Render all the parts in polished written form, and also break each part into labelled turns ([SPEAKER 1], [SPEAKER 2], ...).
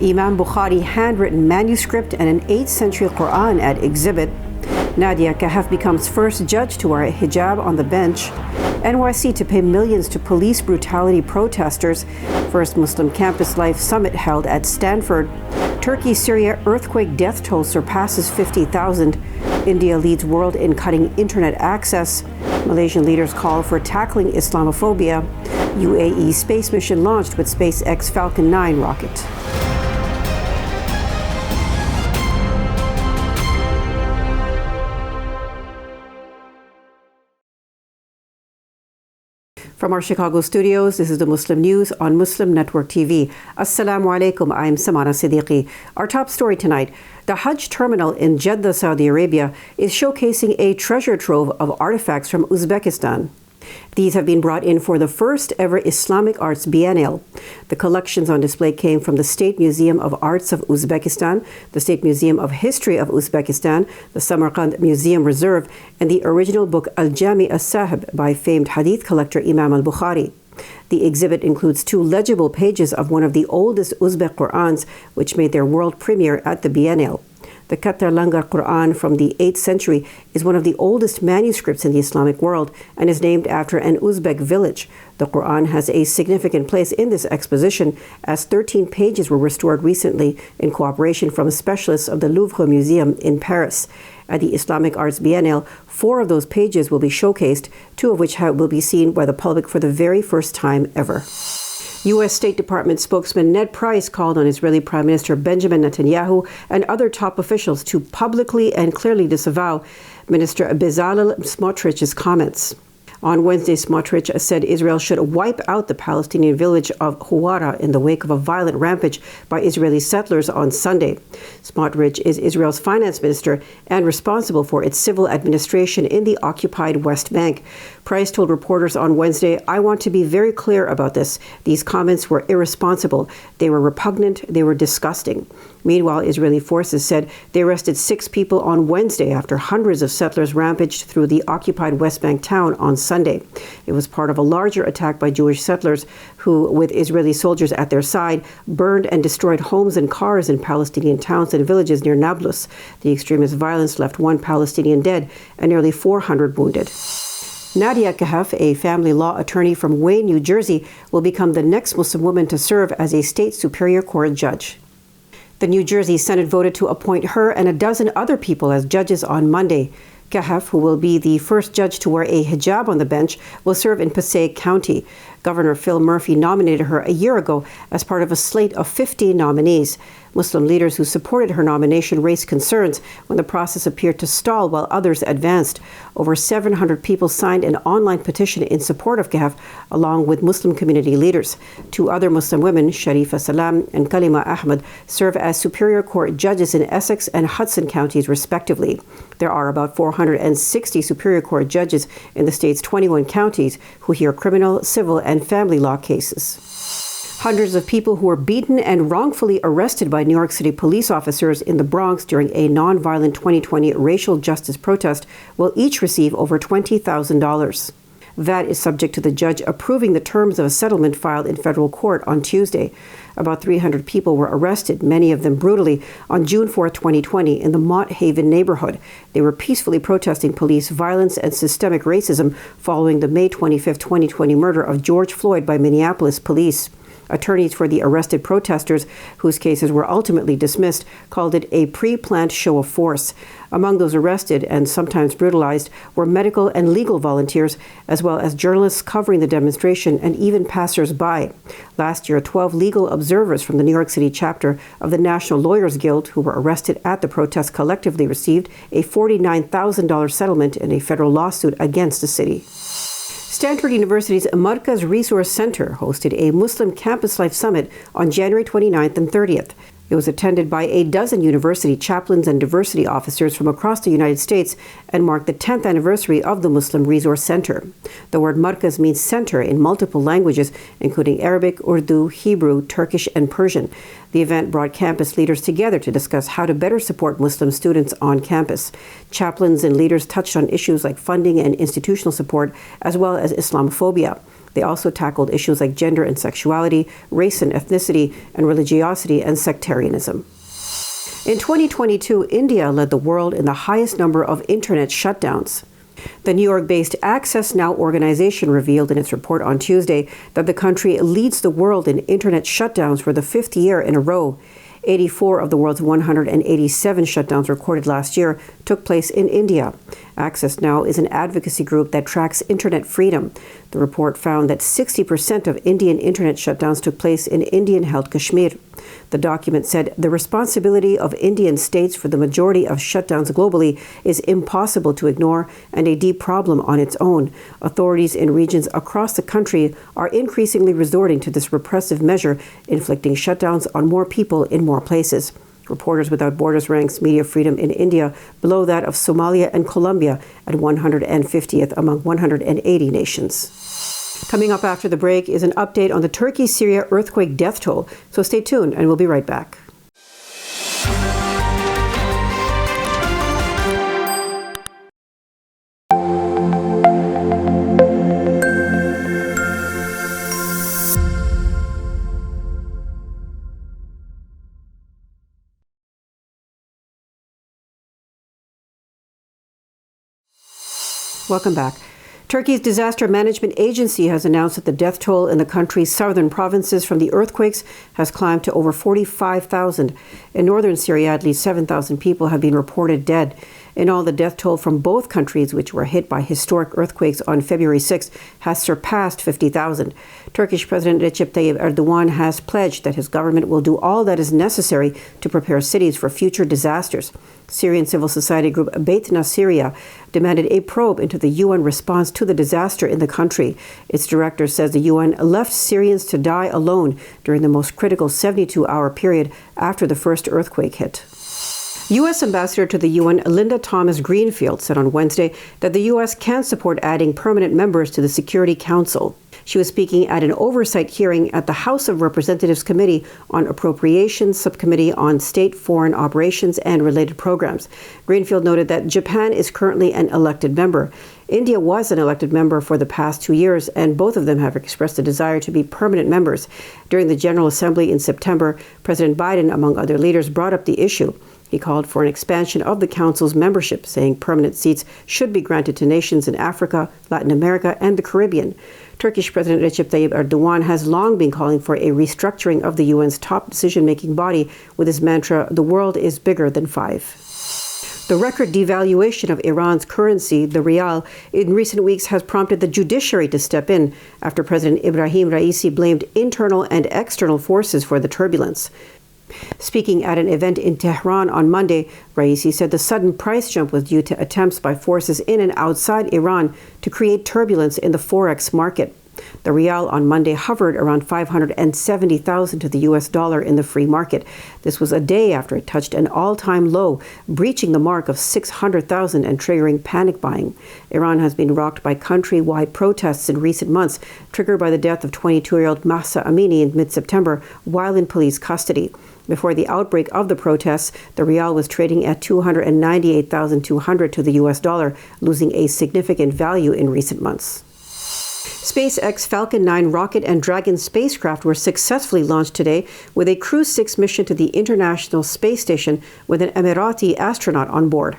[SPEAKER 1] Imam Bukhari handwritten manuscript and an 8th century Quran at exhibit. Nadia, Kahf becomes first judge to wear a hijab on the bench. NYC to pay millions to police brutality protesters. First Muslim campus life summit held at Stanford. Turkey-Syria earthquake death toll surpasses 50,000. India leads world in cutting internet access. Malaysian leaders call for tackling Islamophobia. UAE space mission launched with Spacex Falcon 9 rocket. From our Chicago studios, this is the Muslim News on Muslim Network TV. Assalamu alaikum, I'm Samana, Siddiqui. Our top story tonight, the Hajj terminal in Jeddah, Saudi Arabia is showcasing a treasure trove of artifacts from Uzbekistan. These have been brought in for the first ever Islamic Arts Biennial. The collections on display came from the State Museum of Arts of Uzbekistan, the State Museum of History of Uzbekistan, the Samarkand Museum Reserve, and the original book Al-Jami as-Sahib by famed hadith collector Imam al-Bukhari. The exhibit includes 2 legible pages of one of the oldest Uzbek Qur'ans, which made their world premiere at the Biennial. The Katarlanga Quran from the 8th century is one of the oldest manuscripts in the Islamic world and is named after an Uzbek village. The Quran has a significant place in this exposition, as 13 pages were restored recently in cooperation from specialists of the Louvre Museum in Paris. At the Islamic Arts Biennial, 4 of those pages will be showcased, 2 of which will be seen by the public for the very first time ever. U.S. State Department spokesman Ned Price called on Israeli Prime Minister Benjamin Netanyahu and other top officials to publicly and clearly disavow Minister Bezalel Smotrich's comments. On Wednesday, Smotrich said Israel should wipe out the Palestinian village of Huwara in the wake of a violent rampage by Israeli settlers on Sunday. Smotrich is Israel's finance minister and responsible for its civil administration in the occupied West Bank. Price told reporters on Wednesday, "I want to be very clear about this. These comments were irresponsible. They were repugnant. They were disgusting." Meanwhile, Israeli forces said they arrested 6 people on Wednesday after hundreds of settlers rampaged through the occupied West Bank town on Sunday. It was part of a larger attack by Jewish settlers who, with Israeli soldiers at their side, burned and destroyed homes and cars in Palestinian towns and villages near Nablus. The extremist violence left 1 Palestinian dead and nearly 400 wounded. Nadia Kahf, a family law attorney from Wayne, New Jersey, will become the next Muslim woman to serve as a state superior court judge. The New Jersey Senate voted to appoint her and a dozen other people as judges on Monday. Kahf, who will be the first judge to wear a hijab on the bench, will serve in Passaic County. Governor Phil Murphy nominated her a year ago as part of a slate of 15 nominees. Muslim leaders who supported her nomination raised concerns when the process appeared to stall while others advanced. Over 700 people signed an online petition in support of Kahf, along with Muslim community leaders. 2 other Muslim women, Sharifa Salam and Kalima Ahmed, serve as Superior Court judges in Essex and Hudson counties, respectively. There are about 460 Superior Court judges in the state's 21 counties who hear criminal, civil, and family law cases. Hundreds of people who were beaten and wrongfully arrested by New York City police officers in the Bronx during a nonviolent 2020 racial justice protest will each receive over $20,000. That is subject to the judge approving the terms of a settlement filed in federal court on Tuesday. About 300 people were arrested, many of them brutally, on June 4, 2020 in the Mott Haven neighborhood. They were peacefully protesting police violence and systemic racism following the May 25, 2020 murder of George Floyd by Minneapolis police. Attorneys for the arrested protesters, whose cases were ultimately dismissed, called it a pre-planned show of force. Among those arrested and sometimes brutalized were medical and legal volunteers, as well as journalists covering the demonstration and even passers-by. Last year, 12 legal observers from the New York City chapter of the National Lawyers Guild, who were arrested at the protest, collectively received a $49,000 settlement in a federal lawsuit against the city. Stanford University's Markaz Resource Center hosted a Muslim Campus Life Summit on January 29th and 30th. It was attended by a dozen university chaplains and diversity officers from across the United States and marked the 10th anniversary of the Muslim Resource Center. The word Markaz means center in multiple languages, including Arabic, Urdu, Hebrew, Turkish, and Persian. The event brought campus leaders together to discuss how to better support Muslim students on campus. Chaplains and leaders touched on issues like funding and institutional support, as well as Islamophobia. They also tackled issues like gender and sexuality, race and ethnicity, and religiosity and sectarianism. In 2022, India led the world in the highest number of internet shutdowns. The New York-based Access Now organization revealed in its report on Tuesday that the country leads the world in internet shutdowns for the 5th year in a row. 84 of the world's 187 shutdowns recorded last year took place in India. Access Now is an advocacy group that tracks internet freedom. The report found that 60% of Indian internet shutdowns took place in Indian-held Kashmir. The document said the responsibility of Indian states for the majority of shutdowns globally is impossible to ignore and a deep problem on its own. Authorities in regions across the country are increasingly resorting to this repressive measure, inflicting shutdowns on more people in more places. Reporters Without Borders ranks media freedom in India below that of Somalia and Colombia at 150th among 180 nations. Coming up after the break is an update on the Turkey-Syria earthquake death toll. So stay tuned and we'll be right back. Welcome back. Turkey's Disaster Management Agency has announced that the death toll in the country's southern provinces from the earthquakes has climbed to over 45,000. In northern Syria, at least 7,000 people have been reported dead. In all, the death toll from both countries, which were hit by historic earthquakes on February 6th, has surpassed 50,000. Turkish President Recep Tayyip Erdogan has pledged that his government will do all that is necessary to prepare cities for future disasters. Syrian civil society group Beit Syria demanded a probe into the UN response to the disaster in the country. Its director says the UN left Syrians to die alone during the most critical 72-hour period after the first earthquake hit. U.S. Ambassador to the UN Linda Thomas-Greenfield said on Wednesday that the U.S. can support adding permanent members to the Security Council. She was speaking at an oversight hearing at the House of Representatives Committee on Appropriations Subcommittee on State Foreign Operations and Related Programs. Greenfield noted that Japan is currently an elected member. India was an elected member for the past 2 years, and both of them have expressed a desire to be permanent members. During the General Assembly in September, President Biden, among other leaders, brought up the issue. He called for an expansion of the Council's membership, saying permanent seats should be granted to nations in Africa, Latin America, and the Caribbean. Turkish President Recep Tayyip Erdogan has long been calling for a restructuring of the UN's top decision-making body with his mantra, "The world is bigger than five." The record devaluation of Iran's currency, the rial, in recent weeks has prompted the judiciary to step in after President Ibrahim Raisi blamed internal and external forces for the turbulence. Speaking at an event in Tehran on Monday, Raisi said the sudden price jump was due to attempts by forces in and outside Iran to create turbulence in the forex market. The rial on Monday hovered around 570,000 to the US dollar in the free market. This was a day after it touched an all-time low, breaching the mark of 600,000 and triggering panic buying. Iran has been rocked by countrywide protests in recent months, triggered by the death of 22-year-old Mahsa Amini in mid-September while in police custody. Before the outbreak of the protests, the rial was trading at 298,200 to the US dollar, losing a significant value in recent months. Spacex Falcon 9 rocket and Dragon spacecraft were successfully launched today with a Crew 6 mission to the International Space Station with an Emirati astronaut on board.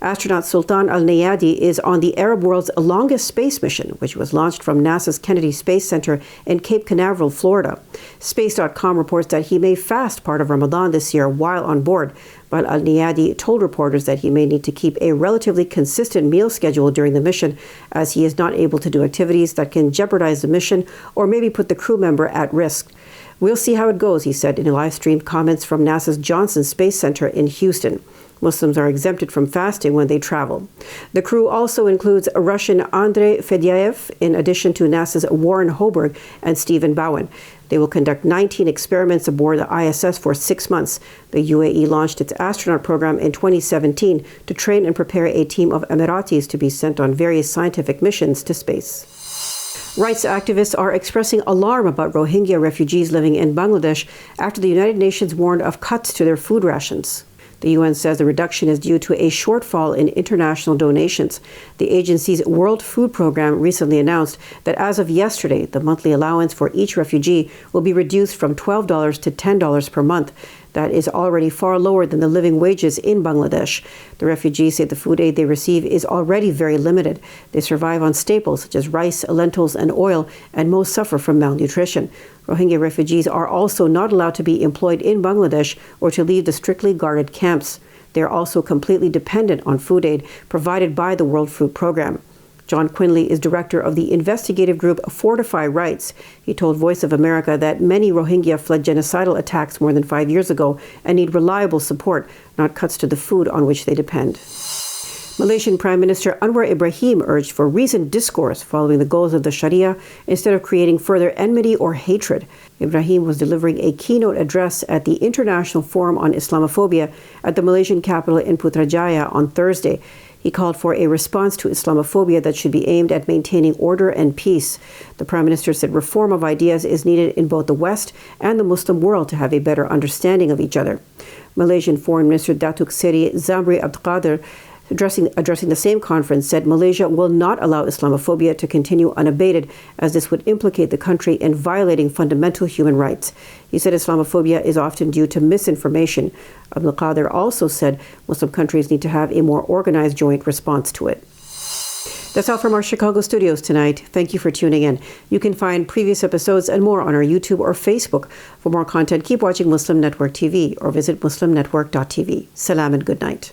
[SPEAKER 1] Astronaut Sultan Al-Nayadi is on the Arab world's longest space mission, which was launched from NASA's Kennedy Space Center in Cape Canaveral, Florida. Space.com reports that he may fast part of Ramadan this year while on board, but Al-Nayadi told reporters that he may need to keep a relatively consistent meal schedule during the mission, as he is not able to do activities that can jeopardize the mission or maybe put the crew member at risk. "We'll see how it goes," he said in live-streamed comments from NASA's Johnson Space Center in Houston. Muslims are exempted from fasting when they travel. The crew also includes Russian Andrei Fedyaev, in addition to NASA's Warren Hoburg and Stephen Bowen. They will conduct 19 experiments aboard the ISS for 6 months. The UAE launched its astronaut program in 2017 to train and prepare a team of Emiratis to be sent on various scientific missions to space. Rights activists are expressing alarm about Rohingya refugees living in Bangladesh after the United Nations warned of cuts to their food rations. The UN says the reduction is due to a shortfall in international donations. The agency's World Food Programme recently announced that as of yesterday, the monthly allowance for each refugee will be reduced from $12 to $10 per month. That is already far lower than the living wages in Bangladesh. The refugees say the food aid they receive is already very limited. They survive on staples such as rice, lentils, and oil, and most suffer from malnutrition. Rohingya refugees are also not allowed to be employed in Bangladesh or to leave the strictly guarded camps. They are also completely dependent on food aid provided by the World Food Programme. John Quinley is director of the investigative group Fortify Rights. He told Voice of America that many Rohingya fled genocidal attacks more than 5 years ago and need reliable support, not cuts to the food on which they depend. Malaysian Prime Minister Anwar Ibrahim urged for reasoned discourse following the goals of the Sharia instead of creating further enmity or hatred. Ibrahim was delivering a keynote address at the International Forum on Islamophobia at the Malaysian capital in Putrajaya on Thursday. He called for a response to Islamophobia that should be aimed at maintaining order and peace. The Prime Minister said reform of ideas is needed in both the West and the Muslim world to have a better understanding of each other. Malaysian Foreign Minister Datuk Seri Zamri Abdulkadir, addressing the same conference, said Malaysia will not allow Islamophobia to continue unabated, as this would implicate the country in violating fundamental human rights. He said Islamophobia is often due to misinformation. Abdul Qadir also said Muslim countries need to have a more organized joint response to it. That's all from our Chicago studios tonight. Thank you for tuning in. You can find previous episodes and more on our YouTube or Facebook. For more content, keep watching Muslim Network TV or visit muslimnetwork.tv. Salam and good night.